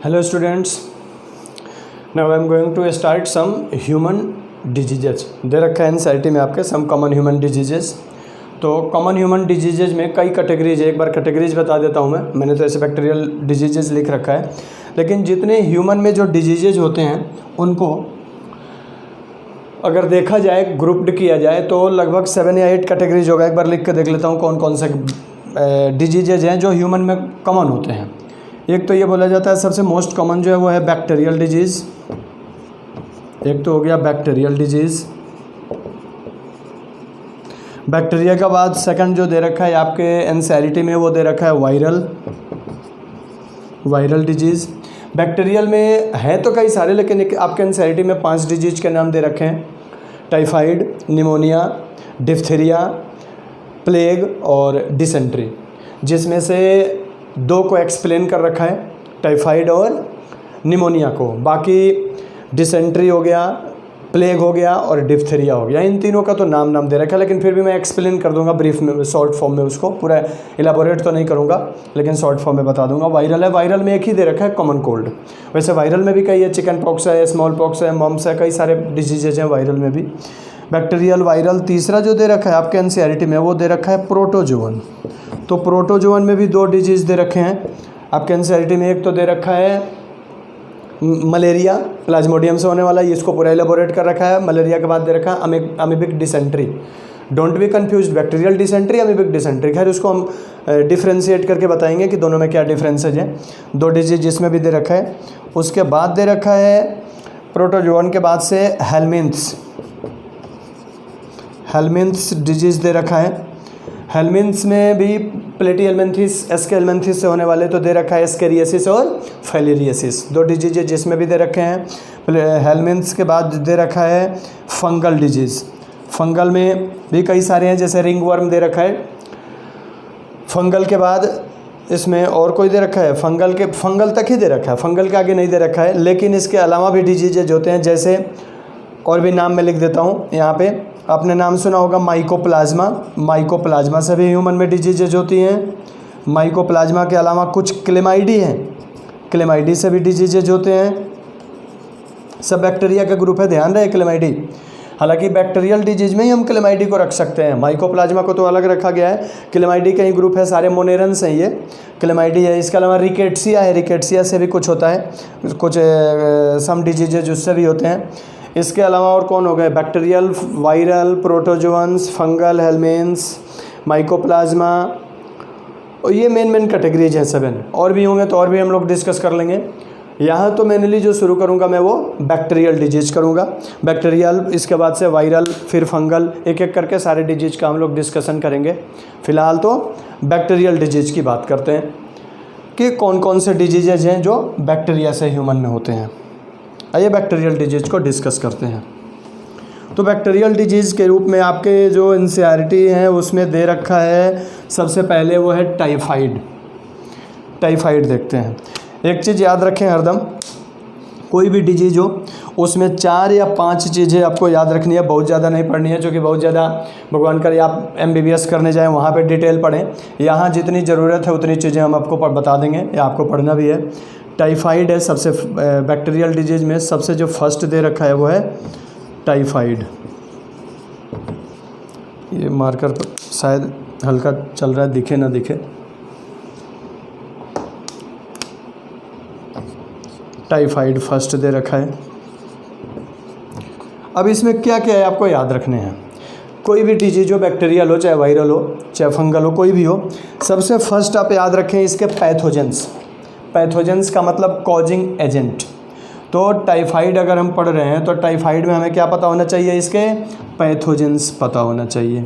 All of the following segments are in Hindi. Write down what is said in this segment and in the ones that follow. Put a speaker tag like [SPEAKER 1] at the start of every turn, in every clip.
[SPEAKER 1] Hello students, now I am going to start some human diseases। दे रखा है एनसीईआरटी में आपके सम कॉमन ह्यूमन डिजीजेस। तो कॉमन ह्यूमन डिजीजेज में कई कैटेगरीज है, एक बार कैटेगरीज बता देता हूँ मैंने तो ऐसे बैक्टीरियल डिजीजेज लिख रखा है, लेकिन जितने ह्यूमन में जो डिजीजेज होते हैं उनको अगर देखा जाए, ग्रुप्ड किया जाए तो लगभग 7 या 8 कैटेगरीज होगा। एक बार लिख के देख लेता हूँ कौन कौन से डिजीजेज हैं जो ह्यूमन में कॉमन होते हैं। एक तो ये बोला जाता है सबसे मोस्ट कॉमन जो है वो है बैक्टीरियल डिजीज़। एक तो हो गया बैक्टीरियल डिजीज़। बैक्टीरिया के बाद सेकंड जो दे रखा है आपके एनसीईआरटी में वो दे रखा है वायरल डिजीज़। बैक्टीरियल में है तो कई सारे, लेकिन एक आपके एनसीईआरटी में 5 डिजीज के नाम दे रखे हैं: टाइफाइड, निमोनिया, डिफ्थीरिया, प्लेग और डिसेंट्री, जिसमें से 2 को एक्सप्लेन कर रखा है, टाइफाइड और निमोनिया को। बाकी डिसेंट्री हो गया, प्लेग हो गया और डिफ्थीरिया हो गया। इन तीनों का तो नाम दे रखा है, लेकिन फिर भी मैं एक्सप्लेन कर दूंगा ब्रीफ में, शॉर्ट फॉर्म में, उसको पूरा इलाबोरेट तो नहीं करूंगा, लेकिन शॉर्ट फॉर्म में बता दूंगा। वायरल है, वायरल में एक ही दे रखा है कॉमन कोल्ड। वैसे वायरल में भी कई है, चिकन पॉक्स है, स्मॉल पॉक्स है, मम्स है, कई सारे डिजीजेज हैं वायरल में भी। Bacterial, viral. तीसरा जो दे रखा है आपके एनसीईआरटी में वो दे रखा है प्रोटोजोअन। तो प्रोटोजोअन में भी 2 डिजीज़ दे रखे हैं आपके एनसीईआरटी में। एक तो दे रखा है मलेरिया, प्लाज्मोडियम से होने वाला, ये इसको पूरा एलेबोरेट कर रखा है। मलेरिया के बाद दे रखा है amoebic dysentery. Don't be confuse, bacterial dysentery, amoebic dysentery. खैर उसको हम डिफ्रेंशिएट करके बताएंगे कि दोनों में क्या डिफरेंसेज हैं। 2 डिजीज जिसमें भी दे रखा है। उसके बाद दे रखा है प्रोटोजोअन के बाद से हेलमिंथ्स डिजीज़ दे रखा है। हेलमिंथ्स में भी प्लेटिहेलमिंथेस, एस्केलमिंथेस से होने वाले तो दे रखा है एस्केरियासिस और फाइलेरियासिस, 2 डिजीज जिसमें भी दे रखे हैं। हेलमिंथ्स के बाद दे रखा है फंगल डिजीज़। फंगल में भी कई सारे हैं, जैसे रिंग वर्म दे रखा है। फंगल के बाद इसमें और कोई दे रखा है, फंगल तक ही दे रखा है, फंगल के आगे नहीं दे रखा है। लेकिन इसके अलावा भी डिजीजेज होते हैं, जैसे और भी नाम मैं लिख देता हूँ यहाँ पे। आपने नाम सुना होगा माइकोप्लाज्मा से भी ह्यूमन में डिजीजेज होती हैं। माइकोप्लाज्मा के अलावा कुछ क्लेमाइडी हैं, क्लेमाइडी से भी डिजीजेज होते हैं। सब बैक्टीरिया का ग्रुप है, ध्यान रहे क्लेमाइडी। हालांकि बैक्टीरियल डिजीज में ही हम क्लेमाइडी को रख सकते हैं, माइकोप्लाज्मा को तो अलग रखा गया है। क्लेमाइडी का ही ग्रुप है, सारे मोनेरन्स हैं ये, क्लेमाइडी है। इसके अलावा रिकेट्सिया है, रिकेट्सिया से भी कुछ होता है, कुछ सम डिजीजेज उससे भी होते हैं। इसके अलावा और कौन हो गए? Bacterial, viral, protozoans, fungal, helminths, mycoplasma, और ये मेन कैटेगरीज हैं 7। और भी होंगे तो और भी हम लोग डिस्कस कर लेंगे। यहाँ तो मेनली जो शुरू करूँगा मैं वो बैक्टीरियल डिजीज करूँगा। बैक्टीरियल, इसके बाद से वायरल, फिर फंगल, एक एक करके सारे डिजीज का हम लोग डिस्कशन करेंगे। फ़िलहाल तो बैक्टीरियल डिजीज की बात करते हैं कि कौन कौन से डिजीजेज हैं जो बैक्टीरिया से ह्यूमन में होते हैं। आइए बैक्टीरियल डिजीज़ को डिस्कस करते हैं। तो बैक्टीरियल डिजीज़ के रूप में आपके जो एनसीईआरटी है उसमें दे रखा है, सबसे पहले वो है टाइफाइड। टाइफाइड देखते हैं। एक चीज़ याद रखें हरदम, कोई भी डिजीज़ हो उसमें 4 या 5 चीज़ें आपको याद रखनी है, बहुत ज़्यादा नहीं पढ़नी है, क्योंकि बहुत ज़्यादा भगवान करे आप MBBS करने जाएँ वहाँ पे डिटेल पढ़ें। यहाँ जितनी ज़रूरत है उतनी चीज़ें हम आपको बता देंगे, या आपको पढ़ना भी है। टाइफाइड है सबसे, बैक्टीरियल डिजीज़ में सबसे जो फर्स्ट दे रखा है वो है टाइफाइड। ये मार्कर शायद हल्का चल रहा है, दिखे ना दिखे। टाइफाइड फर्स्ट दे रखा है। अब इसमें क्या क्या है आपको याद रखने हैं। कोई भी डिजीज हो, बैक्टीरियल हो, चाहे वायरल हो, चाहे फंगल हो, कोई भी हो, सबसे फर्स्ट आप याद रखें इसके पैथोजेंस। पैथोजेंस का मतलब कॉजिंग एजेंट। तो टाइफाइड अगर हम पढ़ रहे हैं तो टाइफाइड में हमें क्या पता होना चाहिए? इसके पैथोजेंस पता होना चाहिए।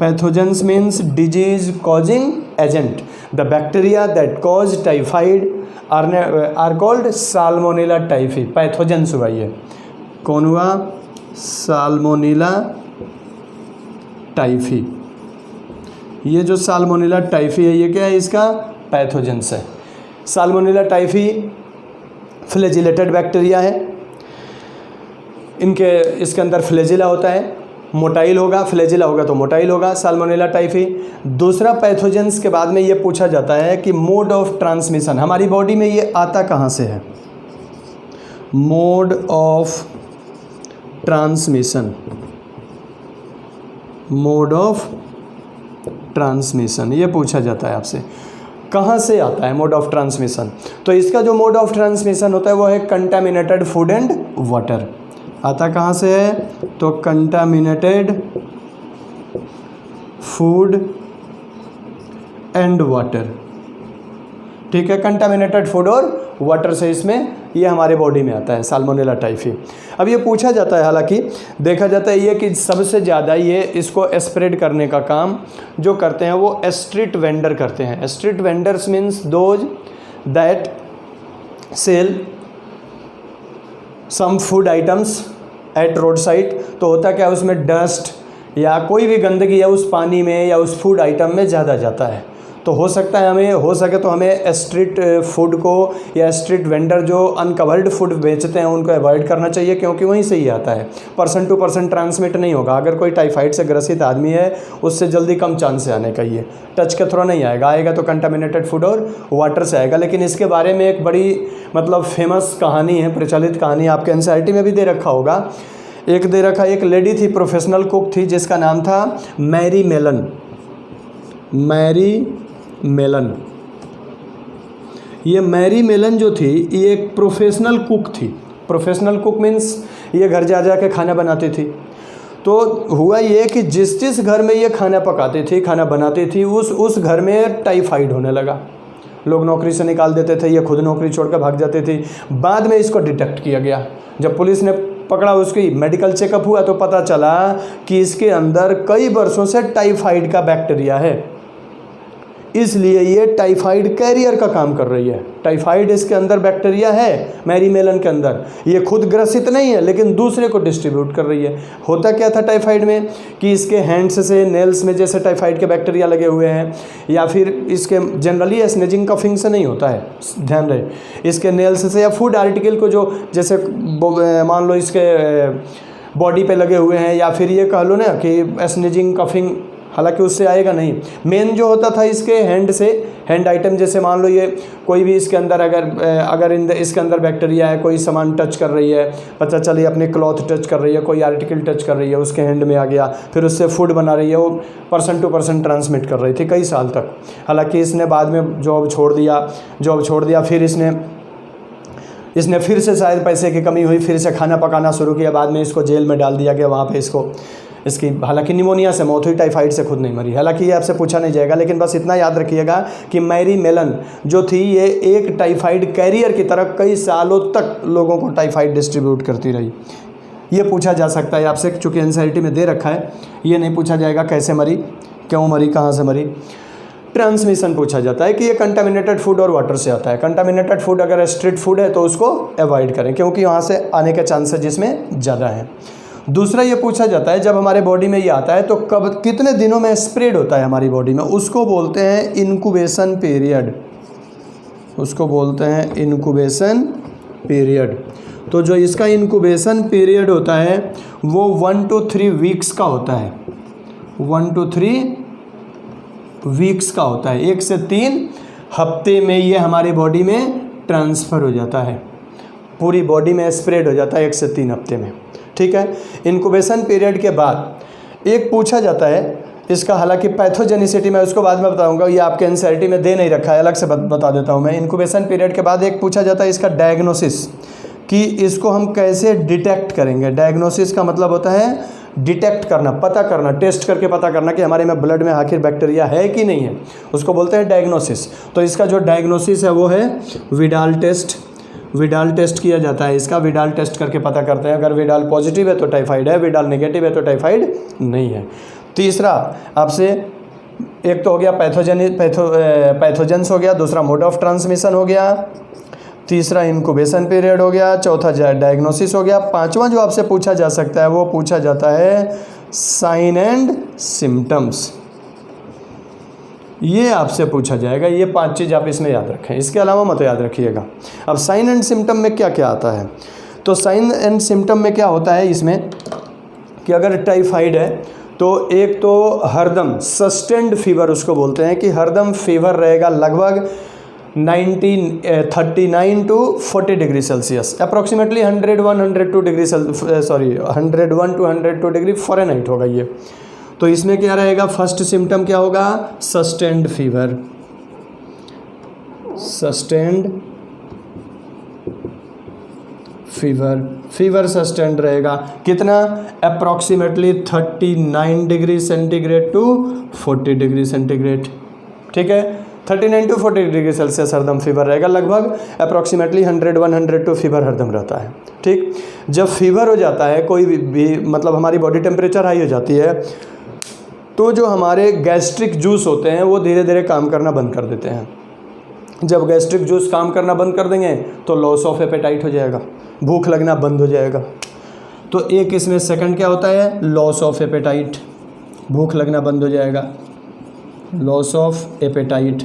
[SPEAKER 1] Pathogens means disease causing agent. The bacteria that cause typhoid are called Salmonella typhi. Pathogens हुआ ये, कौन हुआ? Salmonella typhi. ये जो साल्मोनेला टाइफी है ये क्या है? इसका पैथोजेंस है। साल्मोनेला टाइफी फ्लैजिलेटेड बैक्टीरिया है, इसके अंदर फ्लैजिला होता है, मोटाइल होगा, फ्लैजिला होगा तो मोटाइल होगा, साल्मोनेला टाइफी। दूसरा पैथोजेंस के बाद में ये पूछा जाता है कि मोड ऑफ ट्रांसमिशन, हमारी बॉडी में ये आता कहाँ से है, mode of transmission, mode of transmission ये पूछा जाता है आपसे, कहाँ से आता है मोड ऑफ ट्रांसमिशन। तो इसका जो मोड ऑफ ट्रांसमिशन होता है वो है कंटामिनेटेड फूड एंड वाटर। आता कहाँ से है, तो कंटामिनेटेड फूड एंड वाटर, ठीक है, कंटामिनेटेड फूड और वाटर से इसमें ये हमारे बॉडी में आता है साल्मोनेला टाइफी। अब ये पूछा जाता है, हालांकि देखा जाता है ये कि सबसे ज़्यादा ये इसको स्प्रेड करने का काम जो करते हैं वो स्ट्रीट वेंडर करते हैं। Street vendors means those that sell some food items at road side. तो होता क्या है, उसमें डस्ट या कोई भी गंदगी या उस पानी में या उस फूड आइटम में ज़्यादा जाता है। तो हो सकता है हमें हो सके तो हमें स्ट्रीट फूड को या स्ट्रीट वेंडर जो अनकवर्ड फूड बेचते हैं उनको अवॉइड करना चाहिए, क्योंकि वहीं से ही आता है। पर्सन टू पर्सन ट्रांसमिट नहीं होगा। अगर कोई टाइफाइड से ग्रसित आदमी है उससे जल्दी कम चांस से आने का, ये टच के थ्रू नहीं आएगा, आएगा तो कंटामिनेटेड फूड और वाटर से आएगा। लेकिन इसके बारे में एक बड़ी मतलब फेमस कहानी है, प्रचलित कहानी, आपके एनसीईआरटी में भी दे रखा होगा। एक दे रखा, एक लेडी थी, प्रोफेशनल कुक थी, जिसका नाम था मैरी मेलन। मैरी मेलन, ये मैरी मेलन जो थी ये एक प्रोफेशनल कुक थी। प्रोफेशनल कुक मीन्स ये घर जा जा के खाना बनाती थी। तो हुआ ये कि जिस घर में ये खाना पकाती थी, खाना बनाती थी, उस घर में टाइफाइड होने लगा। लोग नौकरी से निकाल देते थे, ये खुद नौकरी छोड़कर भाग जाती थी। बाद में इसको डिटेक्ट किया गया, जब पुलिस ने पकड़ा, उसकी मेडिकल चेकअप हुआ तो पता चला कि इसके अंदर कई वर्षों से टाइफाइड का बैक्टीरिया है, इसलिए ये टाइफाइड कैरियर का काम कर रही है। टाइफाइड इसके अंदर बैक्टीरिया है मैरी मेलन के अंदर, ये खुद ग्रसित नहीं है लेकिन दूसरे को डिस्ट्रीब्यूट कर रही है। होता क्या था टाइफाइड में कि इसके हैंड्स से, नेल्स में जैसे टाइफाइड के बैक्टीरिया लगे हुए हैं, या फिर इसके जनरली स्नेजिंग कफिंग से नहीं होता है, ध्यान रहे, इसके नेल्स से या फूड आर्टिकल को जो जैसे मान लो इसके बॉडी पे लगे हुए हैं, या फिर ये कह लो ना कि स्नेजिंग कफिंग, हालांकि उससे आएगा नहीं। मेन जो होता था इसके हैंड से, हैंड आइटम, जैसे मान लो ये कोई भी इसके अंदर अगर इसके अंदर बैक्टीरिया है, कोई सामान टच कर रही है, पता चले अपने क्लॉथ टच कर रही है, कोई आर्टिकल टच कर रही है, उसके हैंड में आ गया, फिर उससे फूड बना रही है, वो पर्सन टू पर्सन ट्रांसमिट कर रही थी कई साल तक। हालांकि इसने बाद में जॉब छोड़ दिया, फिर इसने फिर से शायद पैसे की कमी हुई, फिर से खाना पकाना शुरू किया, बाद में इसको जेल में डाल दिया गया। वहाँ पे इसकी हालांकि निमोनिया से मौत हुई, टाइफाइड से खुद नहीं मरी। हालांकि ये आपसे पूछा नहीं जाएगा, लेकिन बस इतना याद रखिएगा कि मैरी मेलन जो थी ये एक टाइफाइड कैरियर की तरह कई सालों तक लोगों को टाइफाइड डिस्ट्रीब्यूट करती रही। ये पूछा जा सकता है आपसे, चूँकि एनसीईआरटी में दे रखा है। ये नहीं पूछा जाएगा कैसे मरी, क्यों मरी, कहाँ से मरी। ट्रांसमिशन पूछा जाता है कि ये कंटामिनेटेड फूड और वाटर से आता है। कंटामिनेटेड फूड अगर स्ट्रीट फूड है तो उसको अवॉइड करें, क्योंकि वहाँ से आने के चांसेस जिसमें ज़्यादा है। दूसरा ये पूछा जाता है जब हमारे बॉडी में ये आता है तो कब, कितने दिनों में स्प्रेड होता है हमारी बॉडी में, उसको बोलते हैं इनक्यूबेशन पीरियड। उसको बोलते हैं इनक्यूबेशन पीरियड। तो जो इसका इनक्यूबेशन पीरियड होता है वो 1 to 3 वीक्स का होता है। 1 to 3 वीक्स का होता है। 1 से 3 हफ्ते में ये हमारी बॉडी में ट्रांसफ़र हो जाता है, पूरी बॉडी में स्प्रेड हो जाता है 1 से 3 हफ्ते में, ठीक है। इनक्यूबेशन पीरियड के बाद एक पूछा जाता है इसका, हालांकि पैथोजेनिसिटी मैं उसको बाद में बताऊंगा, ये आपके एनसीईआरटी में दे नहीं रखा है, अलग से बता देता हूं मैं। इनक्यूबेशन पीरियड के बाद एक पूछा जाता है इसका डायग्नोसिस, कि इसको हम कैसे डिटेक्ट करेंगे। डायग्नोसिस का मतलब होता है डिटेक्ट करना, पता करना, टेस्ट करके पता करना कि हमारे में ब्लड में आखिर बैक्टीरिया है कि नहीं है, उसको बोलते हैं डायग्नोसिस। तो इसका जो डायग्नोसिस है वो है विडाल टेस्ट। विडाल टेस्ट किया जाता है इसका, विडाल टेस्ट करके पता करते हैं, अगर विडाल पॉजिटिव है तो टाइफाइड है, विडाल नेगेटिव है तो टाइफाइड नहीं है। तीसरा आपसे एक तो हो गया पैथोजेंस हो गया, दूसरा मोड ऑफ ट्रांसमिशन हो गया, तीसरा इनक्यूबेशन पीरियड हो गया, चौथा डायग्नोसिस हो गया। पांचवा जो आपसे पूछा जा सकता है वो पूछा जाता है साइन एंड सिम्टम्स। ये आपसे पूछा जाएगा, ये 5 चीज़ आप इसमें याद रखें, इसके अलावा मत याद रखिएगा। अब साइन एंड सिम्टम में क्या क्या आता है, तो साइन एंड सिम्टम में क्या होता है इसमें कि अगर टाइफाइड है तो एक तो हरदम सस्टेंड फीवर उसको बोलते हैं कि हरदम फीवर रहेगा लगभग 39 to 40 degree Celsius, approximately 101 to 102 degree Fahrenheit होगा ये। तो इसमें क्या रहेगा, फर्स्ट सिम्टम क्या होगा, sustained fever, sustained fever sustained रहेगा कितना, approximately 39 degree centigrade to 40 degree centigrade, ठीक है, 39 to 40 डिग्री सेल्सियस हरदम फीवर रहेगा, लगभग अप्रॉक्सीमेटली 102 फीवर हरदम रहता है, ठीक। जब फीवर हो जाता है कोई भी मतलब हमारी बॉडी टेम्परेचर हाई हो जाती है तो जो हमारे गैस्ट्रिक जूस होते हैं वो धीरे धीरे काम करना बंद कर देते हैं। जब गैस्ट्रिक जूस काम करना बंद कर देंगे तो लॉस ऑफ एपेटाइट हो जाएगा, भूख लगना बंद हो जाएगा। तो एक इसमें सेकंड क्या होता है, लॉस ऑफ एपेटाइट, भूख लगना बंद हो जाएगा, लॉस ऑफ एपेटाइट।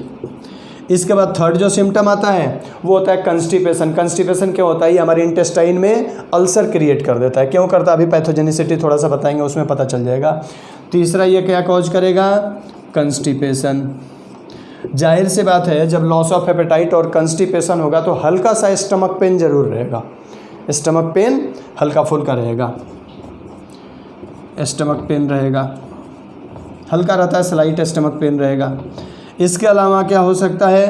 [SPEAKER 1] इसके बाद थर्ड जो सिम्टम आता है वो होता है कंस्टिपेशन। कंस्टिपेशन क्या होता है, ये हमारे इंटेस्टाइन में अल्सर क्रिएट कर देता है। क्यों करता है, अभी पैथोजेनिसिटी थोड़ा सा बताएंगे, उसमें पता चल जाएगा। तीसरा ये क्या कॉज करेगा, कंस्टिपेशन। जाहिर सी बात है जब लॉस ऑफ एपेटाइट और कंस्टिपेशन होगा तो हल्का सा स्टमक पेन जरूर रहेगा, स्टमक पेन हल्का फुल्का रहेगा, स्टमक पेन रहेगा, हल्का रहता है, स्लाइट स्टमक पेन रहेगा। इसके अलावा क्या हो सकता है,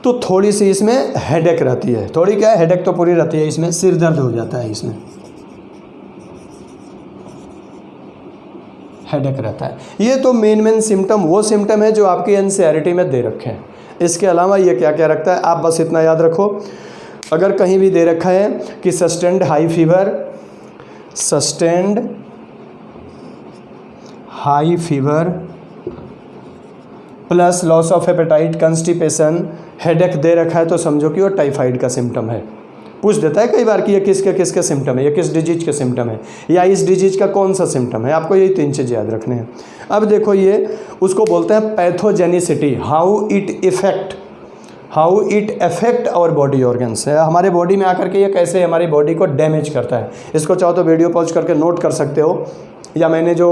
[SPEAKER 1] तो थोड़ी सी इसमें हेडेक रहती है, थोड़ी क्या है, हेडेक तो पूरी रहती है, इसमें सिर दर्द हो जाता है, इसमें हेडेक रहता है। ये तो मेन सिम्टम वो सिम्टम है जो आपकी एनसीईआरटी में दे रखे हैं। इसके अलावा ये क्या क्या रखता है, आप बस इतना याद रखो, अगर कहीं भी दे रखा है कि sustained high fever, sustained high fever plus loss of appetite, constipation, headache दे रखा है तो समझो कि वो टाइफाइड का सिम्टम है। पूछ देता है कई बार कि ये किसके किसके सिम्टम है, ये किस डिजीज के सिम्टम है, या इस डिजीज का कौन सा सिम्टम है। आपको यही 3 चीज़ याद रखने हैं। अब देखो ये उसको बोलते हैं pathogenicity, how it affect our body organs है, हमारे बॉडी में आकर के ये कैसे हमारी बॉडी को डैमेज करता है। इसको चाहो तो वीडियो पॉज करके नोट कर सकते हो, या मैंने जो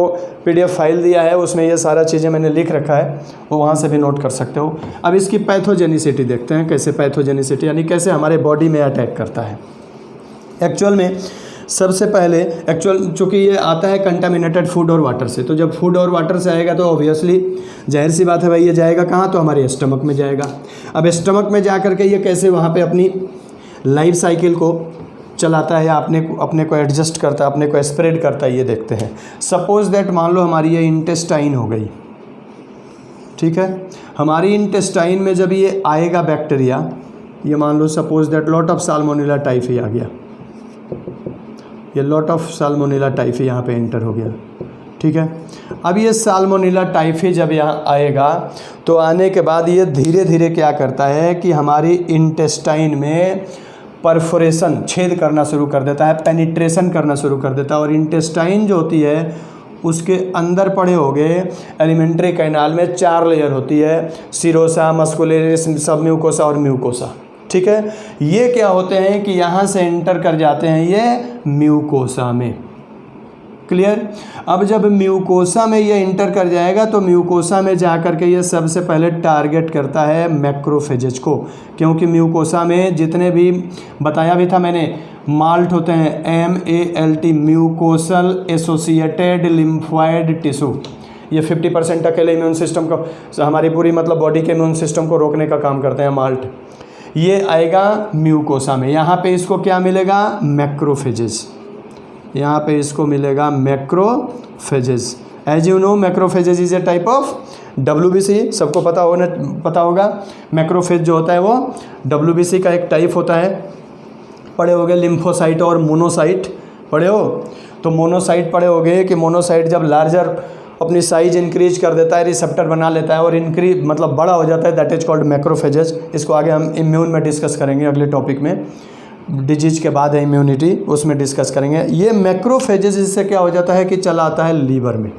[SPEAKER 1] PDF फाइल दिया है उसमें ये सारा चीज़ें मैंने लिख रखा है, वो वहाँ से भी नोट कर सकते हो। अब इसकी पैथोजेनिसिटी देखते हैं, कैसे पैथोजेनिसिटी यानी कैसे हमारे बॉडी में अटैक करता है। एक्चुअल में सबसे पहले चूँकि ये आता है कंटामिनेटेड फूड और वाटर से, तो जब फूड और वाटर से आएगा तो ऑब्वियसली जाहिर सी बात है भाई, ये जाएगा कहाँ, तो हमारे स्टमक में जाएगा। अब स्टमक में जा कर के ये कैसे वहाँ पे अपनी लाइफ साइकिल को चलाता है या अपने को एडजस्ट करता है, अपने को स्प्रेड करता है, ये देखते हैं। सपोज दैट मान लो हमारी ये इंटेस्टाइन हो गई, ठीक है, हमारी इंटेस्टाइन में जब ये आएगा बैक्टीरिया, ये मान लो suppose that lot of Salmonella typhi आ गया, ये लॉट ऑफ साल्मोनेला टाइफी यहाँ पे एंटर हो गया, ठीक है। अब ये साल्मोनेला टाइफी जब यहाँ आएगा तो आने के बाद ये धीरे धीरे क्या करता है कि हमारी इंटेस्टाइन में परफोरेशन, छेद करना शुरू कर देता है, पेनिट्रेशन करना शुरू कर देता है। और इंटेस्टाइन जो होती है उसके अंदर पड़े हो गए एलिमेंट्री कैनाल में 4 लेयर होती है, सिरोसा, मस्कुलरिस, सबम्यूकोसा और म्यूकोसा, ठीक है। ये क्या होते हैं कि यहाँ से एंटर कर जाते हैं ये म्यूकोसा में, क्लियर। अब जब म्यूकोसा में ये इंटर कर जाएगा तो म्यूकोसा में जा कर के ये सबसे पहले टारगेट करता है मैक्रोफेजेज को, क्योंकि म्यूकोसा में जितने भी बताया भी था मैंने माल्ट होते हैं, MALT, mucosal associated lymphoid tissue, ये 50% अकेले इम्यून सिस्टम को, हमारी पूरी मतलब बॉडी के इम्यून सिस्टम को रोकने का काम करते हैं माल्ट। ये आएगा म्यूकोसा में, यहाँ पे इसको क्या मिलेगा, मैक्रोफेजेस, यहाँ पे इसको मिलेगा macrophages. As you know macrophages is a type of WBC, सबको पता होगा। मैक्रोफेज जो होता है वो WBC का एक टाइप होता है। पढ़े होगे लिम्फोसाइट और मोनोसाइट, पढ़े हो तो मोनोसाइट पढ़े होगे कि मोनोसाइट जब लार्जर अपनी साइज इंक्रीज कर देता है, रिसेप्टर बना लेता है और इंक्रीज मतलब बड़ा हो जाता है, दैट इज कॉल्ड मैक्रोफेजेस। इसको आगे हम इम्यून में डिस्कस करेंगे, अगले टॉपिक में, डिजीज के बाद है इम्यूनिटी, उसमें डिस्कस करेंगे। ये मैक्रोफेजेस इससे क्या हो जाता है कि चला आता है लीवर में।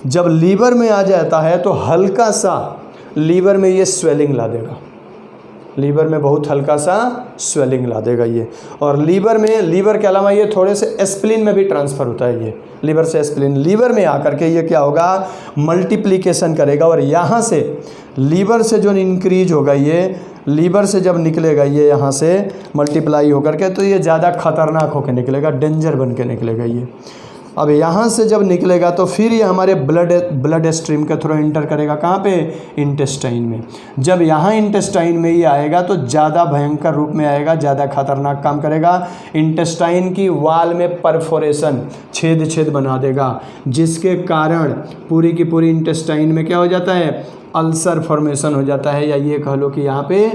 [SPEAKER 1] जब लीवर में आ जाता है तो हल्का सा लीवर में ये स्वेलिंग ला देगा, लीवर में बहुत हल्का सा स्वेलिंग ला देगा ये। और लीवर के अलावा ये थोड़े से एस्प्लिन में भी ट्रांसफ़र होता है, ये लीवर से एस्प्लिन, लीवर में आकर के ये क्या होगा, मल्टीप्लिकेशन करेगा। और यहाँ से लीवर से जो इंक्रीज होगा, ये लीवर से जब निकलेगा ये यहाँ से मल्टीप्लाई होकर के, तो ये ज़्यादा खतरनाक होकर निकलेगा, डेंजर बन के निकलेगा ये। अब यहाँ से जब निकलेगा तो फिर ये हमारे ब्लड स्ट्रीम के थ्रू इंटर करेगा, कहाँ पे, इंटेस्टाइन में। जब यहाँ इंटेस्टाइन में ये आएगा तो ज़्यादा भयंकर रूप में आएगा, ज़्यादा खतरनाक काम करेगा। इंटेस्टाइन की वाल में परफोरेशन, छेद बना देगा, जिसके कारण पूरी की पूरी इंटेस्टाइन में क्या हो जाता है, अल्सर फॉर्मेशन हो जाता है, या ये कह लो कि यहाँ पे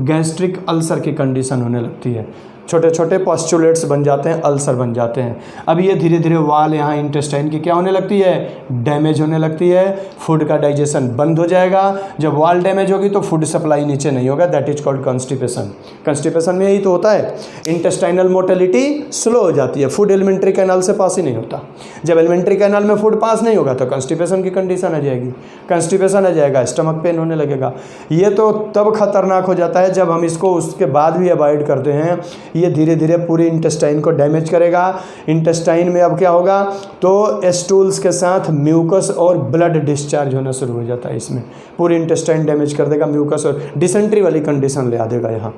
[SPEAKER 1] गैस्ट्रिक अल्सर की कंडीशन होने लगती है। छोटे छोटे पॉस्चुलेट्स बन जाते हैं, अल्सर बन जाते हैं। अब ये धीरे धीरे वाल यहाँ इंटेस्टाइन की क्या होने लगती है, डैमेज होने लगती है, फूड का डाइजेशन बंद हो जाएगा। जब वाल डैमेज होगी तो फूड सप्लाई नीचे नहीं होगा, that is called constipation. Constipation में यही तो होता है, इंटेस्टाइनल मोटिलिटी स्लो हो जाती है, फूड एलिमेंट्री कैनाल से पास ही नहीं होता। जब एलिमेंट्री कैनाल में फूड पास नहीं होगा तो कॉन्स्टिपेशन की कंडीशन आ जाएगी, कॉन्स्टिपेशन आ जाएगा, स्टमक पेन होने लगेगा। ये तो तब खतरनाक हो जाता है जब हम इसको उसके बाद भी अवॉइड करते हैं। ये धीरे धीरे पूरी इंटेस्टाइन को डैमेज करेगा। इंटेस्टाइन में अब क्या होगा, तो स्टूल्स के साथ म्यूकस और ब्लड डिस्चार्ज होना शुरू हो जाता है। इसमें पूरी इंटेस्टाइन डैमेज कर देगा, म्यूकस और डिसेंट्री वाली कंडीशन ले आ देगा यहाँ।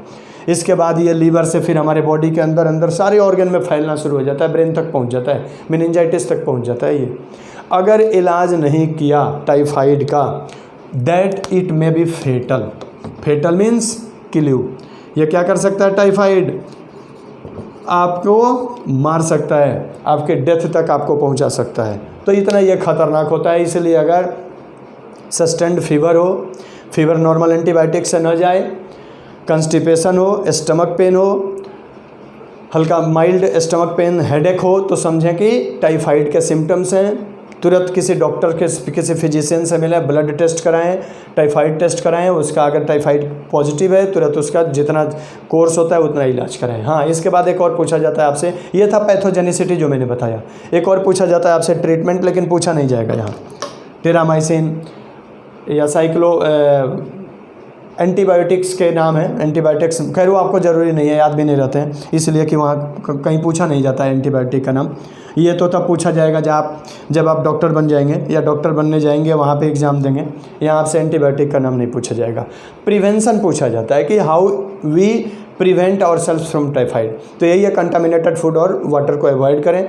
[SPEAKER 1] इसके बाद ये लीवर से फिर हमारे बॉडी के अंदर सारे ऑर्गन में फैलना शुरू हो जाता है, ब्रेन तक पहुँच जाता है, मेनिंजाइटिस तक पहुँच जाता है ये। अगर इलाज नहीं किया टाइफाइड का, that it may be fatal. Fatal means kill you. ये क्या कर सकता है, टाइफाइड आपको मार सकता है, आपके डेथ तक आपको पहुंचा सकता है। तो इतना ये खतरनाक होता है। इसलिए अगर सस्टेंड फीवर हो, फीवर नॉर्मल एंटीबायोटिक से न जाए, कॉन्स्टिपेशन हो, स्टमक पेन हो, हल्का माइल्ड स्टमक पेन, हेडेक हो, तो समझें कि टाइफाइड के सिम्टम्स हैं। तुरंत किसी डॉक्टर के, किसी फिजिशियन से मिलें, ब्लड टेस्ट कराएं, टाइफाइड टेस्ट कराएं। उसका अगर टाइफाइड पॉजिटिव है तुरंत उसका जितना कोर्स होता है उतना इलाज कराएं। हाँ, इसके बाद एक और पूछा जाता है आपसे, ये था पैथोजेनिसिटी जो मैंने बताया। एक और पूछा जाता है आपसे ट्रीटमेंट, लेकिन पूछा नहीं जाएगा यहाँ। टेरामाइसिन या एंटीबायोटिक्स के नाम है, एंटीबायोटिक्स, खैर वो आपको ज़रूरी नहीं है, याद भी नहीं रहते हैं, इसलिए कि वहाँ कहीं पूछा नहीं जाता है एंटीबायोटिक का नाम। ये तो तब पूछा जाएगा जब आप डॉक्टर बन जाएंगे या डॉक्टर बनने जाएंगे, वहाँ पे एग्ज़ाम देंगे, यहाँ आपसे एंटीबायोटिक का नाम नहीं पूछा जाएगा। प्रिवेंशन पूछा जाता है कि how we prevent our self from typhoid. तो यही है, कंटामिनेटेड फूड और वाटर को अवॉइड करें,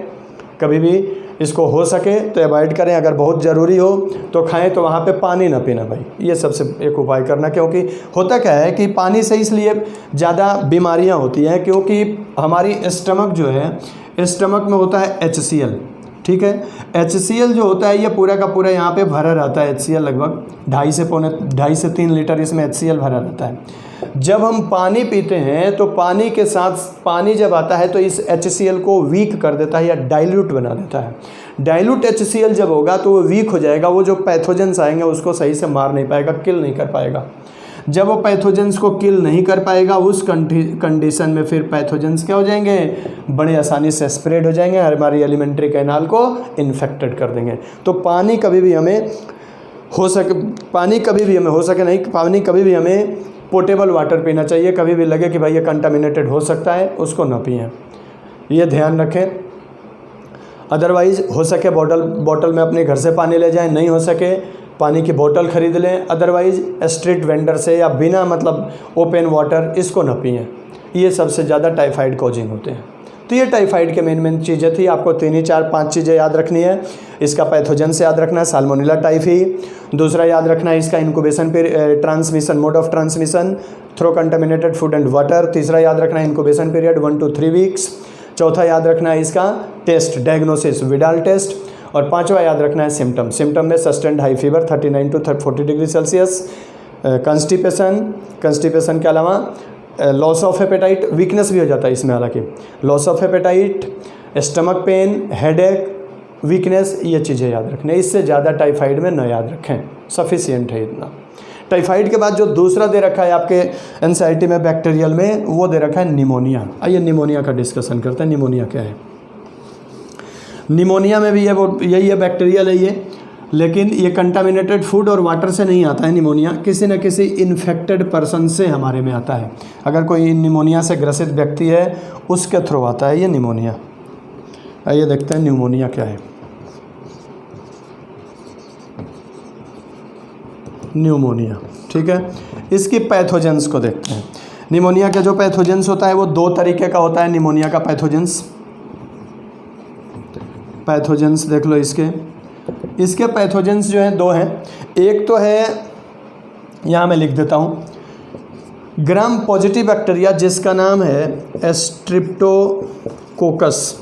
[SPEAKER 1] कभी भी इसको हो सके तो अवॉइड करें। अगर बहुत ज़रूरी हो तो खाएं, तो वहाँ पे पानी ना पीना भाई, ये सबसे एक उपाय करना। क्योंकि होता क्या है कि पानी से इसलिए ज़्यादा बीमारियाँ होती हैं क्योंकि हमारी स्टमक जो है, स्टमक में होता है HCl, ठीक है। HCl जो होता है ये पूरा का पूरा यहाँ पे भरा रहता है। HCl लगभग 2.5 से 3 लीटर इसमें HCl भरा रहता है। जब हम पानी पीते हैं तो पानी के साथ पानी जब आता है तो इस HCl को वीक कर देता है या डाइल्यूट बना देता है। डाइल्यूट HCl जब होगा तो वो वीक हो जाएगा, वो जो पैथोजेंस आएंगे उसको सही से मार नहीं पाएगा, किल नहीं कर पाएगा। जब वो पैथोजेंस को किल नहीं कर पाएगा, उस कंडीशन में फिर पैथोजेंस क्या हो जाएंगे, बड़े आसानी से स्प्रेड हो जाएंगे, हमारी एलिमेंट्री कैनाल को इन्फेक्टेड कर देंगे। तो पानी कभी भी हमें हो सके हमें पोर्टेबल वाटर पीना चाहिए। कभी भी लगे कि भाई ये कंटामिनेटेड हो सकता है, उसको ना पिएं, ये ध्यान रखें। अदरवाइज़ हो सके बॉटल में अपने घर से पानी ले जाएं, नहीं हो सके पानी की बोतल खरीद लें। अदरवाइज़ स्ट्रीट वेंडर से या बिना ओपन वाटर इसको न पिएं। ये सबसे ज़्यादा टाइफाइड कॉजिंग होते हैं। तो ये टाइफाइड के मेन चीज़ें थी। आपको 3 4 5 चीज़ें याद रखनी है। इसका पैथोजन से याद रखना है, साल्मोनेला टाइफी। दूसरा याद रखना है इसका incubation transmission, mode of transmission through contaminated food and water. तीसरा याद रखना है इंक्यूबेशन पीरियड 1 to 3 वीक्स। चौथा याद रखना है इसका टेस्ट, डायग्नोसिस, विडाल टेस्ट। और पांचवा याद रखना है सिम्टम में sustained high fever 39 to 40 degree Celsius, constipation के अलावा लॉस ऑफ एपेटाइट, वीकनेस भी हो जाता है इसमें, हालांकि loss of apatite, stomach pain, headache, weakness, ये चीज़ें याद रखना है। इससे ज़्यादा टाइफाइड में न याद रखें, सफिशिएंट है इतना। टाइफाइड के बाद जो दूसरा दे रखा है आपके एनसीईआरटी में बैक्टीरियल में, वो दे रखा है निमोनिया। आइए निमोनिया का डिस्कशन करते हैं। निमोनिया क्या है? निमोनिया में भी है वो यही है, बैक्टीरियल है ये। लेकिन ये कंटामिनेटेड फूड और वाटर से नहीं आता है निमोनिया, किसी न किसी इन्फेक्टेड पर्सन से हमारे में आता है। अगर कोई निमोनिया से ग्रसित व्यक्ति है उसके थ्रू आता है ये निमोनिया। आइए देखते हैं न्यूमोनिया क्या है। न्यूमोनिया, ठीक है। इसकी पैथोजेंस को देखते हैं। निमोनिया का जो पैथोजेंस होता है वो दो तरीके का होता है। निमोनिया का पैथोजेंस देख लो इसके पैथोजेंस जो हैं दो हैं। एक तो है, यहाँ मैं लिख देता हूँ, ग्राम पॉजिटिव बैक्टीरिया जिसका नाम है स्ट्रिप्टोकोकस।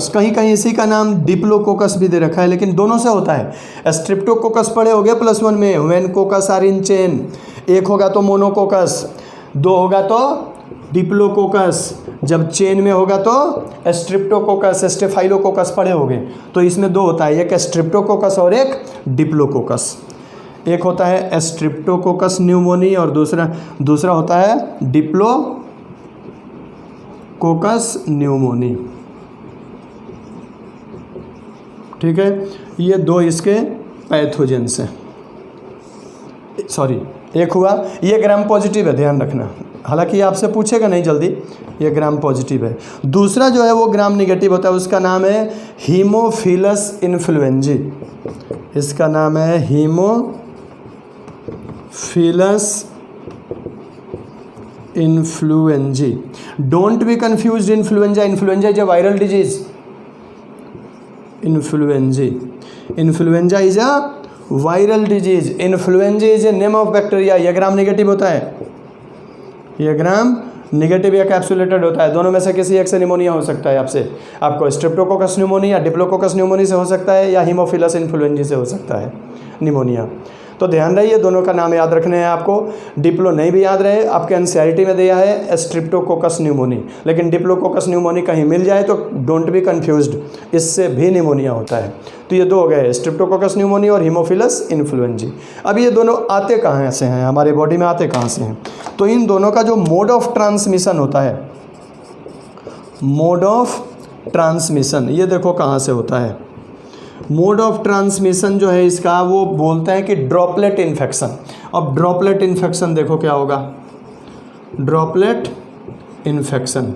[SPEAKER 1] कहीं कहीं इसी का नाम डिप्लोकोकस भी दे रखा है, लेकिन दोनों से होता है। स्ट्रिप्टोकोकस पढ़े हो गए +1 में, when coccus are in chain. एक होगा तो मोनोकोकस, दो होगा तो डिप्लोकोकस, जब चेन में होगा तो स्ट्रिप्टोकोकस, स्टेफाइलोकोकस पढ़े होंगे। तो इसमें दो होता है, एक स्ट्रिप्टोकोकस और एक डिप्लोकोकस। एक होता है स्ट्रिप्टोकोकस न्यूमोनी और दूसरा होता है डिप्लोकोकस न्यूमोनी, ठीक है। ये दो इसके पैथोजेंस हैं। सॉरी, एक हुआ ये ग्राम पॉजिटिव है, ध्यान रखना, हालांकि आपसे पूछेगा नहीं जल्दी, ये ग्राम पॉजिटिव है। दूसरा जो है वो ग्राम निगेटिव होता है, उसका नाम है हीमोफिलस इन्फ्लुएंजी। इसका नाम है Haemophilus influenzae. Don't be confused, influenza is a viral disease. Influenza is a viral disease. Influenza is a name of bacteria. यह ग्राम नेगेटिव होता है, यह ग्राम नेगेटिव या कैप्सुलेटेड होता है। दोनों में से किसी एक से निमोनिया हो सकता है। आपको स्ट्रेप्टोकोकस न्यूमोनिया, डिप्लोकोकस न्यूमोनी से हो सकता है, या हीमोफिलस इन्फ्लुएंजा से हो सकता है निमोनिया। तो ध्यान रहिए, दोनों का नाम याद रखने हैं आपको। डिप्लो नहीं भी याद रहे, आपके एनसीईआरटी में दिया है स्ट्रेप्टोकोकस न्यूमोनी, लेकिन डिप्लोकोकस न्यूमोनी कहीं मिल जाए तो डोंट बी कंफ्यूज्ड, इससे भी निमोनिया होता है। तो ये दो हो गए, स्ट्रेप्टोकोकस न्यूमोनी और हीमोफिलस इन्फ्लुएंजा। अब ये दोनों आते कहाँ से हैं, हमारे बॉडी में आते कहाँ से हैं? तो इन दोनों का जो मोड ऑफ ट्रांसमिशन होता है, मोड ऑफ ट्रांसमिशन, ये देखो कहाँ से होता है। मोड ऑफ ट्रांसमिशन जो है इसका, वो बोलते हैं कि ड्रॉपलेट इन्फेक्शन। अब ड्रॉपलेट इन्फेक्शन देखो क्या होगा, ड्रॉपलेट इन्फेक्शन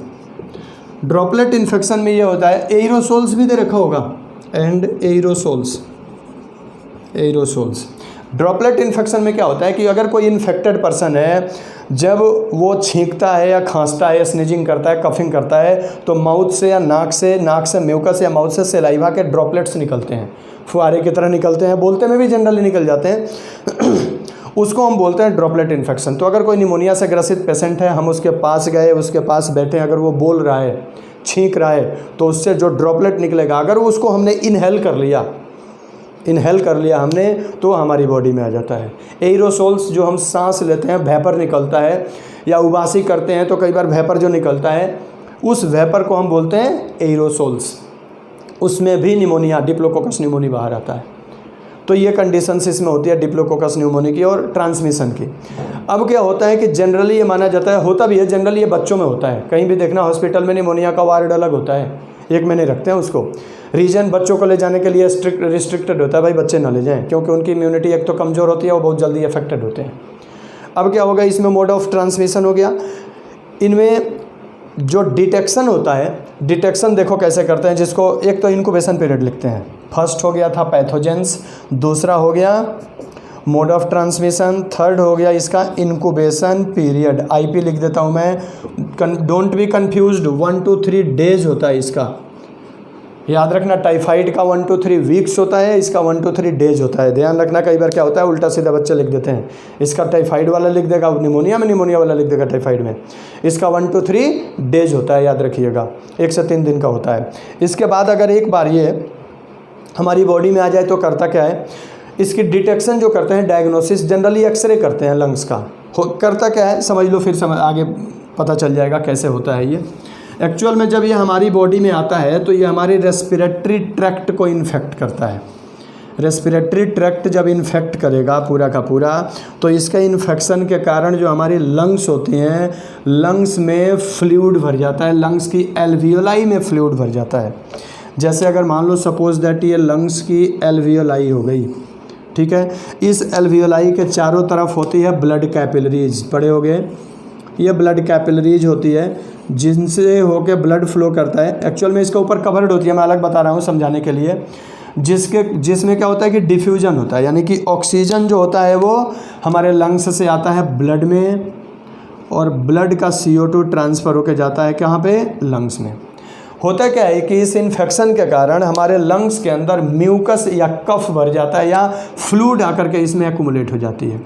[SPEAKER 1] में ये होता है, एरोसोल्स भी दे रखा होगा, एंड एरोसोल्स। ड्रॉपलेट इन्फेक्शन में क्या होता है कि अगर कोई इन्फेक्टेड पर्सन है, जब वो छींकता है या खांसता है या स्नीजिंग करता है, कफिंग करता है, तो माउथ से या नाक से म्यूकस या माउथ से सलाइवा के ड्रॉपलेट्स निकलते हैं, फुहारे की तरह निकलते हैं, बोलते में भी जनरली निकल जाते हैं। उसको हम बोलते हैं ड्रॉपलेट इन्फेक्शन। तो अगर कोई निमोनिया से ग्रसित पेशेंट है, हम उसके पास गए, उसके पास बैठे, अगर वो बोल रहा है, छींक रहा है, तो उससे जो ड्रॉपलेट निकलेगा, अगर उसको हमने इनहेल कर लिया हमने, तो हमारी बॉडी में आ जाता है। एरोसोल्स जो हम सांस लेते हैं, वेपर निकलता है, या उबासी करते हैं तो कई बार वेपर जो निकलता है, उस वेपर को हम बोलते हैं एरोसोल्स। उसमें भी निमोनिया, डिप्लोकोकस न्यूमोनी बाहर आता है। तो ये कंडीशंस इसमें होती है डिप्लोकोकस न्यूमोनी की और ट्रांसमिशन की। अब क्या होता है कि जनरली ये माना जाता है, होता भी है, जनरली ये बच्चों में होता है। कहीं भी देखना हॉस्पिटल में निमोनिया का वार्ड अलग होता है, एक महीने रखते हैं उसको। रीजन बच्चों को ले जाने के लिए रिस्ट्रिक्टेड होता है, भाई बच्चे ना ले जाएं, क्योंकि उनकी इम्यूनिटी एक तो कमज़ोर होती है, वो बहुत जल्दी अफेक्टेड होते हैं। अब क्या होगा, इसमें मोड ऑफ ट्रांसमिशन हो गया। इनमें जो डिटेक्शन होता है, डिटेक्शन देखो कैसे करते हैं, जिसको एक तो इनक्यूबेशन पीरियड लिखते हैं। फर्स्ट हो गया था पैथोजेंस, दूसरा हो गया मोड ऑफ ट्रांसमिशन, थर्ड हो गया इसका इनक्यूबेशन पीरियड। आईपी लिख देता हूँ मैं, don't be confused, 1 to 3 days होता है इसका, याद रखना। टाइफाइड का 1 to 3 वीक्स होता है, इसका 1 to 3 डेज होता है। ध्यान रखना, कई बार क्या होता है उल्टा सीधा बच्चे लिख देते हैं, इसका टाइफाइड वाला लिख देगा निमोनिया में, निमोनिया वाला लिख देगा टाइफाइड में। इसका 1 to 3 डेज होता है, याद रखिएगा, 1 से 3 दिन का होता है। इसके बाद अगर एक बार ये हमारी बॉडी में आ जाए तो करता क्या है, इसकी डिटेक्शन जो करते हैं, डायग्नोसिस जनरली एक्सरे करते हैं लंग्स का। करता क्या है समझ लो, फिर आगे पता चल जाएगा कैसे होता है ये। एक्चुअल में जब ये हमारी बॉडी में आता है तो ये हमारे रेस्पिरेटरी ट्रैक्ट को इन्फेक्ट करता है। रेस्पिरेटरी ट्रैक्ट जब इन्फेक्ट करेगा पूरा का पूरा, तो इसका इन्फेक्शन के कारण जो हमारी लंग्स होती हैं, लंग्स में फ्लूइड भर जाता है, लंग्स की एल्वियोलाई में फ्लूइड भर जाता है। जैसे अगर मान लो सपोज दैट ये लंग्स की एल्वियोलाई हो गई, ठीक है, इस एल्वियोलाई के चारों तरफ होती है ब्लड कैपिलरीज, पड़े हो गए, ये ब्लड कैपिलरीज होती है जिनसे होके ब्लड फ्लो करता है। एक्चुअल में इसके ऊपर कवर्ड होती है, मैं अलग बता रहा हूँ समझाने के लिए, जिसमें क्या होता है कि डिफ्यूजन होता है, यानी कि ऑक्सीजन जो होता है वो हमारे लंग्स से आता है ब्लड में, और ब्लड का CO2 ट्रांसफ़र होके जाता है कहाँ पे, लंग्स में। होता क्या है कि इस इन्फेक्शन के कारण हमारे लंग्स के अंदर म्यूकस या कफ भर जाता है, या फ्लूइड आकर के इसमें एक्युमुलेट हो जाती है।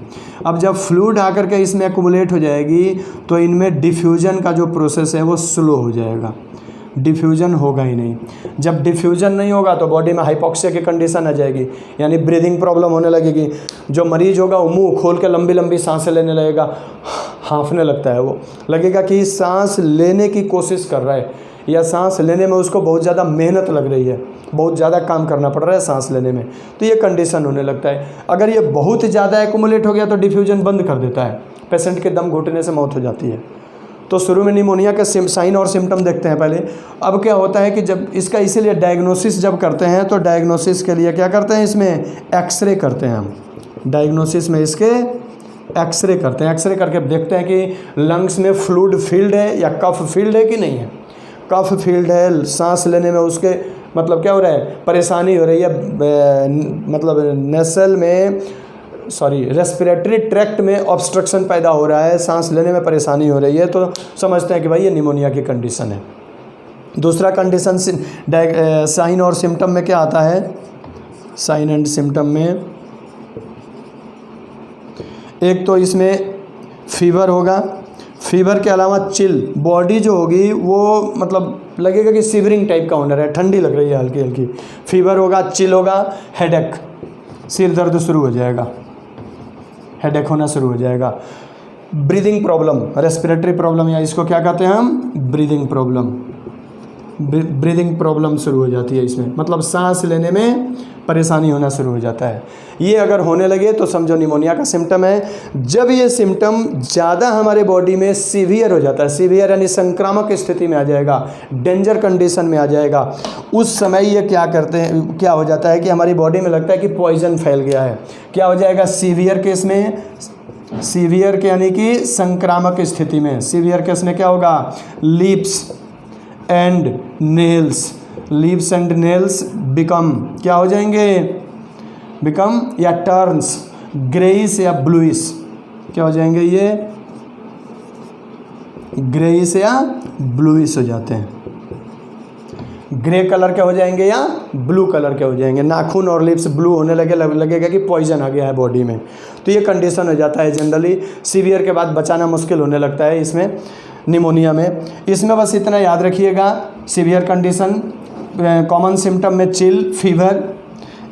[SPEAKER 1] अब जब फ्लूइड आकर के इसमें एक्युमुलेट हो जाएगी तो इनमें डिफ्यूजन का जो प्रोसेस है वो स्लो हो जाएगा, डिफ्यूजन होगा ही नहीं। जब डिफ्यूजन नहीं होगा तो बॉडी में हाइपोक्सिया की कंडीशन आ जाएगी, यानी ब्रीदिंग प्रॉब्लम होने लगेगी। जो मरीज होगा वो मुंह खोल के लंबी लंबी सांसें लेने लगेगा, हाँफने लगता है, वो लगेगा कि सांस लेने की कोशिश कर रहा है, या सांस लेने में उसको बहुत ज़्यादा मेहनत लग रही है, बहुत ज़्यादा काम करना पड़ रहा है सांस लेने में, तो ये कंडीशन होने लगता है। अगर ये बहुत ज़्यादा एक्युमुलेट हो गया तो डिफ्यूजन बंद कर देता है, पेशेंट के दम घुटने से मौत हो जाती है। तो शुरू में निमोनिया के साइन और सिम्टम देखते हैं पहले। अब क्या होता है कि जब इसका इसीलिए डायग्नोसिस जब करते हैं तो डायग्नोसिस के लिए क्या करते हैं, इसमें एक्सरे करते हैं हम। डायग्नोसिस में इसके एक्सरे करते हैं, एक्सरे करके देखते हैं कि लंग्स में फ्लूइड फील्ड है या कफ फील्ड है कि नहीं है। कफ फील्ड है, सांस लेने में उसके मतलब क्या हो रहा है, परेशानी हो रही है, मतलब नेसल में रेस्पिरेटरी ट्रैक्ट में ऑब्स्ट्रक्शन पैदा हो रहा है, सांस लेने में परेशानी हो रही है, तो समझते हैं कि भाई ये निमोनिया की कंडीशन है। दूसरा कंडीशन साइन और सिम्टम में क्या आता है, साइन एंड सिम्टम में एक तो इसमें फीवर होगा, फीवर के अलावा चिल, बॉडी जो होगी वो मतलब लगेगा कि शिवरिंग टाइप का होने रहा है, ठंडी लग रही है हल्की हल्की, फीवर होगा, चिल होगा, हेडेक, सिर दर्द शुरू हो जाएगा, हेडेक होना शुरू हो जाएगा, ब्रीदिंग प्रॉब्लम, रेस्पिरेटरी प्रॉब्लम, या इसको क्या कहते हैं हम, ब्रीदिंग प्रॉब्लम, ब्रीदिंग प्रॉब्लम शुरू हो जाती है इसमें, मतलब सांस लेने में परेशानी होना शुरू हो जाता है। ये अगर होने लगे तो समझो निमोनिया का सिम्टम है। जब ये सिम्टम ज़्यादा हमारे बॉडी में सीवियर हो जाता है, सीवियर यानी संक्रामक स्थिति में आ जाएगा, डेंजर कंडीशन में आ जाएगा, उस समय ये क्या करते हैं, क्या हो जाता है कि हमारी बॉडी में लगता है कि पॉइजन फैल गया है। क्या हो जाएगा सीवियर केस में, सीवियर के यानी कि संक्रामक स्थिति में, सीवियर केस में क्या होगा, lips and nails, lips and nails become क्या हो जाएंगे, बिकम या टर्न्स ग्रेइश या ब्लूइश, क्या हो जाएंगे, ये ग्रेइश या ब्लूइश हो जाते हैं, ग्रे कलर के हो जाएंगे या ब्लू कलर के हो जाएंगे। नाखून और लिप्स ब्लू होने लगेगा कि पॉइजन आ गया है बॉडी में, तो ये कंडीशन हो जाता है। जनरली सीवियर के बाद बचाना मुश्किल होने लगता है इसमें, निमोनिया में। इसमें बस इतना याद रखिएगा, सीवियर कंडीशन, कॉमन सिम्टम में चिल, फीवर,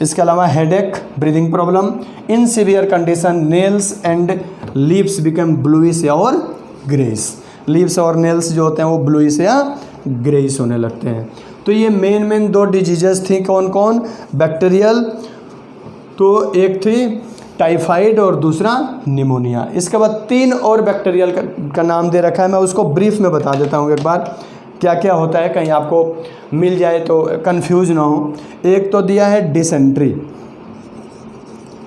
[SPEAKER 1] इसके अलावा headache, breathing problem. In severe condition nails and lips become bluish और ग्रेइश, लिप्स और नेल्स जो होते हैं वो ब्लूइश या ग्रेइश होने लगते हैं। तो ये मेन 2 डिजीजेस थी, कौन कौन, बैक्टीरियल, तो एक थी टाइफाइड और दूसरा निमोनिया। इसके बाद 3 और बैक्टीरियल का नाम दे रखा है, मैं उसको ब्रीफ में बता देता हूँ एक बार क्या क्या होता है, कहीं आपको मिल जाए तो कंफ्यूज ना हो। एक तो दिया है डिसेंट्री,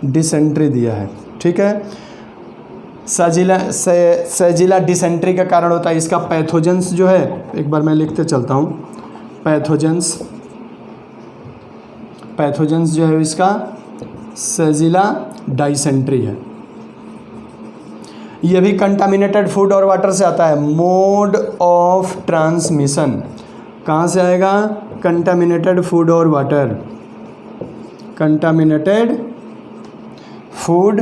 [SPEAKER 1] डिसेंट्री दिया है, ठीक है, सैजिला डिसेंट्री का कारण होता है, इसका पैथोजेंस जो है, एक बार मैं लिखते चलता हूँ, पैथोजेंस जो है इसका सैजिला डाइसेंट्री है। ये भी कंटामिनेटेड फूड और वाटर से आता है। मोड ऑफ ट्रांसमिशन कहाँ से आएगा, कंटामिनेटेड फूड और water, contaminated food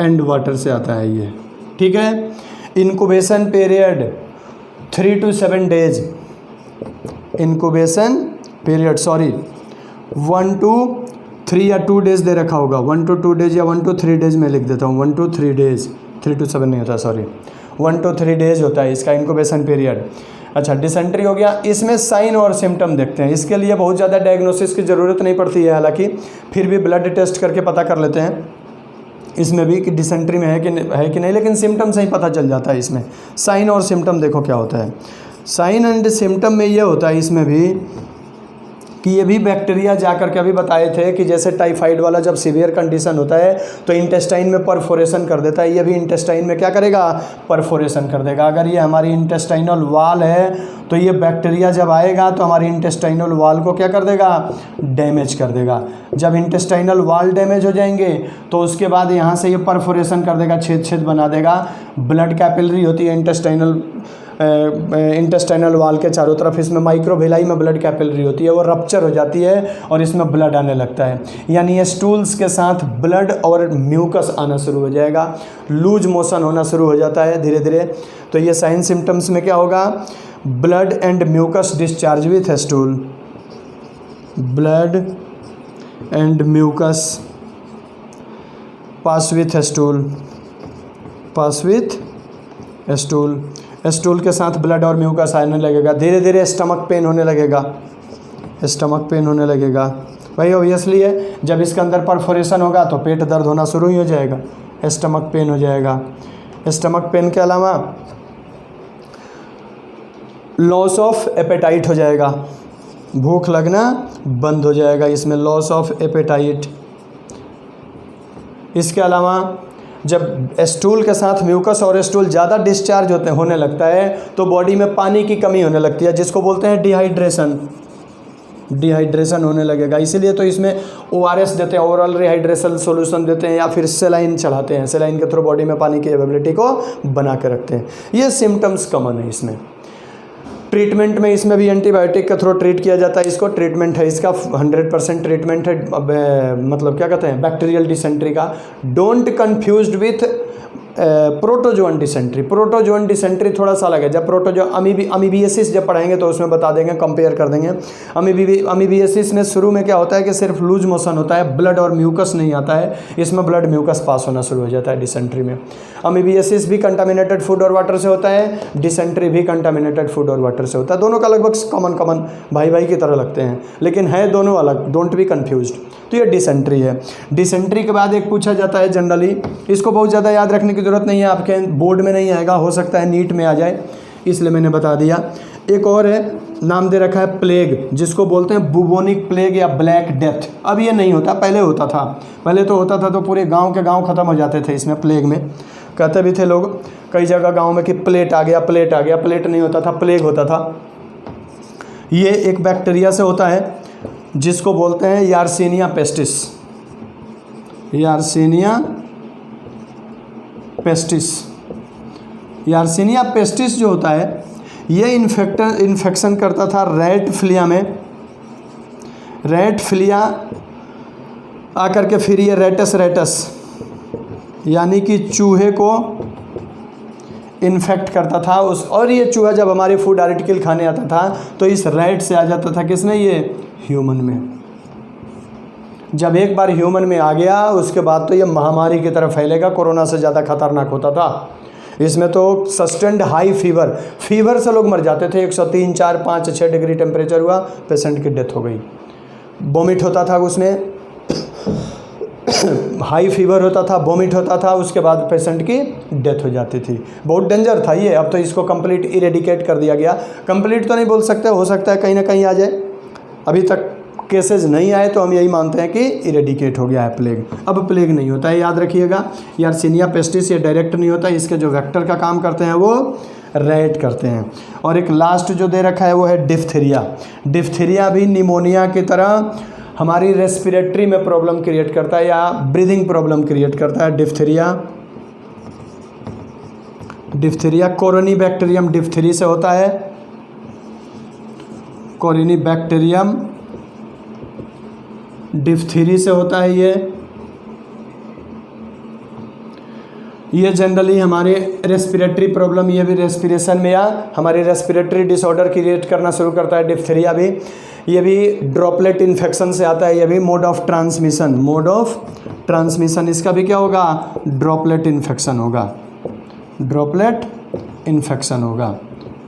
[SPEAKER 1] and water से आता है ये, ठीक है। Incubation period 3 to 7 days, incubation period 1 to 3 या 2 डेज दे रखा होगा, 1 to 2 डेज या 1 to 3 डेज में लिख देता हूँ, 1 to 3 डेज, 3 to 7 नहीं होता, 1 to 3 डेज होता है इसका इनक्यूबेशन पीरियड। अच्छा, डिसेंट्री हो गया। इसमें साइन और सिम्टम देखते हैं। इसके लिए बहुत ज़्यादा डायग्नोसिस की ज़रूरत नहीं पड़ती है, हालांकि फिर भी ब्लड टेस्ट करके पता कर लेते हैं इसमें भी कि डिसेंट्री में है कि नहीं, लेकिन सिम्टम से ही पता चल जाता है इसमें। साइन और सिम्टम देखो क्या होता है। साइन एंड सिम्टम में ये होता है इसमें भी कि ये भी बैक्टीरिया जाकर के अभी बताए थे कि जैसे टाइफाइड वाला जब सीवियर कंडीशन होता है तो इंटेस्टाइन में परफोरेशन कर देता है, ये भी इंटेस्टाइन में क्या करेगा, परफोरेशन कर देगा। अगर ये हमारी इंटेस्टाइनल वाल है तो ये बैक्टीरिया जब आएगा तो हमारी इंटेस्टाइनल वाल को क्या कर देगा, डैमेज कर देगा। जब इंटेस्टाइनल वाल डैमेज हो जाएंगे तो उसके बाद यहाँ से ये परफोरेशन कर देगा, छेद छेद बना देगा। ब्लड कैपिलरी होती है इंटेस्टाइनल वाल के चारों तरफ, इसमें माइक्रोविलाई में ब्लड कैपिलरी होती है, वो रप्चर हो जाती है और इसमें ब्लड आने लगता है। यानी ये स्टूल्स के साथ ब्लड और म्यूकस आना शुरू हो जाएगा, लूज मोशन होना शुरू हो जाता है धीरे धीरे। तो ये साइन सिम्टम्स में क्या होगा, blood and mucus discharge with stool, blood and mucus pass with stool, pass with stool. Stool के साथ ब्लड और म्यूकस आने लगेगा। धीरे धीरे स्टमक पेन होने लगेगा, स्टमक पेन होने लगेगा। भाई ऑब्वियसली है, जब इसके अंदर परफोरेशन होगा तो पेट दर्द होना शुरू ही हो जाएगा, स्टमक पेन हो जाएगा। स्टमक पेन के अलावा लॉस ऑफ एपेटाइट हो जाएगा, भूख लगना बंद हो जाएगा, इसमें लॉस ऑफ एपेटाइट। इसके अलावा जब स्टूल के साथ म्यूकस और स्टूल ज़्यादा डिस्चार्ज होने लगता है तो बॉडी में पानी की कमी होने लगती है, जिसको बोलते हैं डिहाइड्रेशन, डिहाइड्रेशन होने लगेगा। इसीलिए तो इसमें ORS देते हैं, ओरल रिहाइड्रेशन सॉल्यूशन देते हैं, या फिर सेलाइन चढ़ाते हैं, सेलाइन के थ्रू बॉडी में पानी की एवेबिलिटी को बना के रखते हैं। ये सिम्टम्स कॉमन है इसमें। ट्रीटमेंट में इसमें भी एंटीबायोटिक के थ्रू ट्रीट किया जाता है। इसको ट्रीटमेंट है इसका 100% ट्रीटमेंट है, मतलब क्या कहते हैं, बैक्टीरियल डिसेंट्री का। Don't confused with protozoan dysentery. Protozoan dysentery थोड़ा सा अलग है। जब अमीबियसिस जब पढ़ाएंगे तो उसमें बता देंगे, कंपेयर कर देंगे। अमीबियसिस में शुरू में क्या होता है कि सिर्फ लूज मोशन होता है, ब्लड और म्यूकस नहीं आता है। इसमें ब्लड म्यूकस पास होना शुरू हो जाता है डिसेंट्री में। अमीबियसिस भी कंटामिनेटेड फूड और वाटर से होता है, डिसेंट्री भी कंटामिनेटेड फूड और वाटर से होता है। दोनों का लगभग कॉमन भाई की तरह लगते हैं, लेकिन है दोनों अलग, डोंट बी कन्फ्यूज्ड। तो ये डिसेंट्री है। डिसेंट्री के बाद एक पूछा जाता है जनरली, इसको बहुत ज़्यादा याद रखने की जरूरत नहीं है, आपके बोर्ड में नहीं आएगा, हो सकता है नीट में आ जाए, इसलिए मैंने बता दिया। एक और है, नाम दे रखा है प्लेग, जिसको बोलते हैं बुबोनिक प्लेग या ब्लैक डेथ। अब ये नहीं होता, पहले होता था। पहले तो होता था तो पूरे गांव के गांव ख़त्म हो जाते थे इसमें, प्लेग में। कहते भी थे लोग कई जगह गांव में कि प्लेट आ गया, प्लेट आ गया। प्लेट नहीं होता था, प्लेग होता था। ये एक बैक्टीरिया से होता है जिसको बोलते हैं यार्सिनिया पेस्टिस, यार्सिनिया पेस्टिस। यार्सिनिया पेस्टिस जो होता है ये इन्फेक्शन करता था रैट फ्लिया में। रैट फ्लिया आकर के फिर ये रेटस यानी कि चूहे को इन्फेक्ट करता था और ये चूहा जब हमारे फूड आर्टिकल खाने आता था तो इस रैट से आ जाता था, किसमें, ये ह्यूमन में। जब एक बार ह्यूमन में आ गया उसके बाद तो ये महामारी की तरफ फैलेगा, कोरोना से ज़्यादा खतरनाक होता था। इसमें तो सस्टेंड हाई फीवर से लोग मर जाते थे। 103, 4, 5, 6 डिग्री टेम्परेचर हुआ, पेशेंट की डेथ हो गई। वोमिट होता था उसमें, हाई फीवर होता था, वोमिट होता था, उसके बाद पेशेंट की डेथ हो जाती थी। बहुत डेंजर था ये। अब तो इसको कंप्लीट इरेडिकेट कर दिया गया। कंप्लीट तो नहीं बोल सकते, हो सकता है कहीं ना कहीं आ जाए। अभी तक केसेस नहीं आए तो हम यही मानते हैं कि इरेडिकेट हो गया है प्लेग। अब प्लेग नहीं होता है, याद रखिएगा। यार्सिनिया पेस्टिस ये डायरेक्ट नहीं होता, इसके जो वेक्टर का काम करते हैं वो रैट करते हैं। और एक लास्ट जो दे रखा है वो है डिफ्थीरिया। डिफ्थीरिया भी निमोनिया की तरह हमारी रेस्पिरेटरी में प्रॉब्लम क्रिएट करता है या ब्रीदिंग प्रॉब्लम क्रिएट करता है। डिफ्थीरिया कोरोनी बैक्टीरियम डिफ्थीरी से होता है। कोरोनी बैक्टीरियम डिफ्थीरी से होता है ये जनरली हमारे रेस्पिरेटरी प्रॉब्लम, ये भी रेस्पिरेशन में या हमारी रेस्पिरेटरी डिसऑर्डर क्रिएट करना शुरू करता है डिफ्थीरिया भी। ये भी ड्रॉपलेट इन्फेक्शन से आता है। ये भी मोड ऑफ ट्रांसमिशन इसका भी क्या होगा, ड्रॉपलेट इन्फेक्शन होगा। ड्रॉपलेट इन्फेक्शन होगा।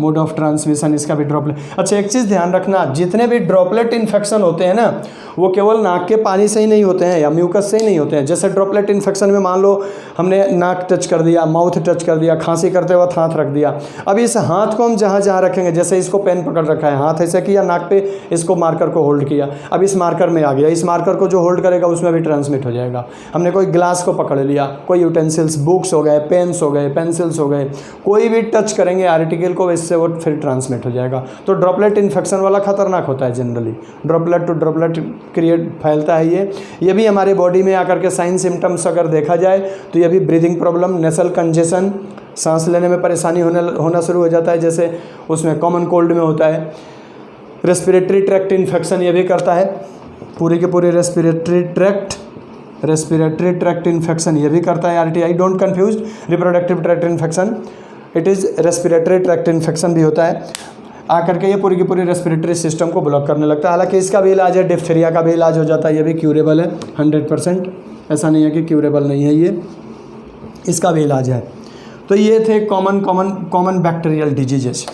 [SPEAKER 1] मोड ऑफ ट्रांसमिशन इसका भी ड्रॉपलेट। अच्छा एक चीज़ ध्यान रखना, जितने भी ड्रॉपलेट इन्फेक्शन होते हैं ना वो केवल नाक के पानी से ही नहीं होते हैं या म्यूकस से ही नहीं होते हैं। जैसे ड्रॉपलेट इन्फेक्शन में मान लो हमने नाक टच कर दिया, माउथ टच कर दिया, खांसी करते वक्त हाथ रख दिया। अब इस हाथ को हम जहाँ जहाँ रखेंगे, जैसे इसको पेन पकड़ रखा है, हाथ ऐसे किया, नाक पे इसको मार्कर को होल्ड किया, अब इस मार्कर में आ गया, इस मार्कर को जो होल्ड करेगा उसमें भी ट्रांसमिट हो जाएगा। हमने कोई ग्लास को पकड़ लिया, कोई यूटेंसिल्स, बुक्स हो गए, पेन्स हो गए, पेंसिल्स हो गए, कोई भी टच करेंगे आर्टिकल को, इससे वो फिर ट्रांसमिट हो जाएगा। तो ड्रॉपलेट इन्फेक्शन वाला खतरनाक होता है generally, droplet to droplet create फैलता है ये भी हमारे बॉडी में आकर के साइन सिम्टम्स अगर देखा जाए तो ये भी ब्रीदिंग प्रॉब्लम, नेसल कंजेशन, सांस लेने में परेशानी होना शुरू हो जाता है, जैसे उसमें कॉमन कोल्ड में होता है। रेस्पिरेटरी ट्रैक्ट इन्फेक्शन ये भी करता है, पूरी के पूरी रेस्पिरेटरी ट्रैक्ट इन्फेक्शन ये भी करता है RTI, don't confuse reproductive tract infection, it is respiratory tract infection भी होता है। आकर के ये पूरी की पूरी रेस्पिरेटरी सिस्टम को ब्लॉक करने लगता है। हालांकि इसका भी इलाज है, डिप्थीरिया का भी इलाज हो जाता है, ये भी क्यूरेबल है 100%, ऐसा नहीं है कि क्यूरेबल नहीं है, ये इसका भी इलाज है। तो ये थे कॉमन बैक्टीरियल डिजीजेज।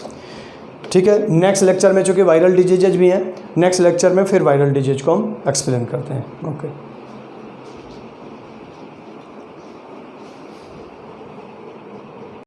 [SPEAKER 1] ठीक है, नेक्स्ट लेक्चर में चूँकि वायरल डिजीजेज भी हैं, नेक्स्ट लेक्चर में फिर वायरल डिजीज को हम एक्सप्लेन करते हैं। ओके।